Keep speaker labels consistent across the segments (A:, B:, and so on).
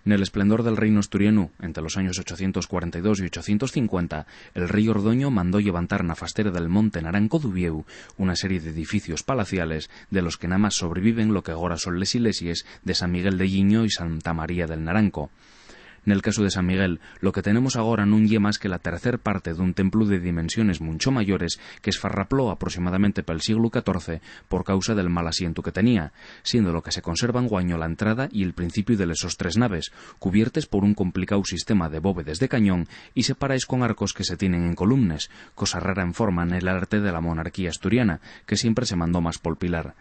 A: Nel esplendor del reino asturiano, entre los años 842 y 850, el rey Ordoño mandó levantar na fastera del monte Naranco d'Ubieu una serie de edificios palaciales de los que nada más sobreviven lo que agora son les iglesias de San Miguel de Lliño y Santa María del Naranco. Nel caso de San Miguel, lo que tenemos agora nun ye más que la tercer parte d'un templo de dimensiones mucho mayores que esfarrapló aproximadamente pel siglo XIV por causa del mal asiento que tenía, siendo lo que se conserva en guaño la entrada y el principio de esos tres naves, cubiertes por un complicado sistema de bóvedes de cañón y separados con arcos que se tienen en columnas, cosa rara en forma en el arte de la monarquía asturiana, que siempre se mandó más por pilar.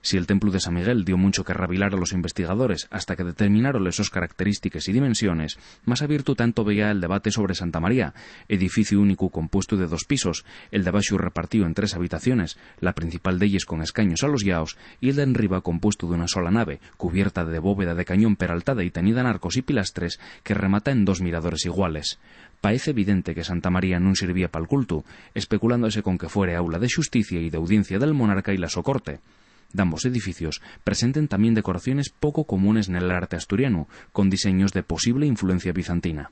A: Si el templo de San Miguel dio mucho que rabilar a los investigadores hasta que determinaron sus características y dimensiones, más abierto tanto veía el debate sobre Santa María, edificio único compuesto de 2 pisos, el de abaixo repartido en 3 habitaciones, la principal de ellas con escaños a los llaos, y el de enriba compuesto de una sola nave, cubierta de bóveda de cañón peraltada y tenida en arcos y pilastres, que remata en 2 miradores iguales. Parece evidente que Santa María non servía pa'l culto, especulándose con que fuere aula de xusticia y de audiencia del monarca y la so corte. Ambos edificios presenten también decoraciones poco comunes en el arte asturiano, con diseños de posible influencia bizantina.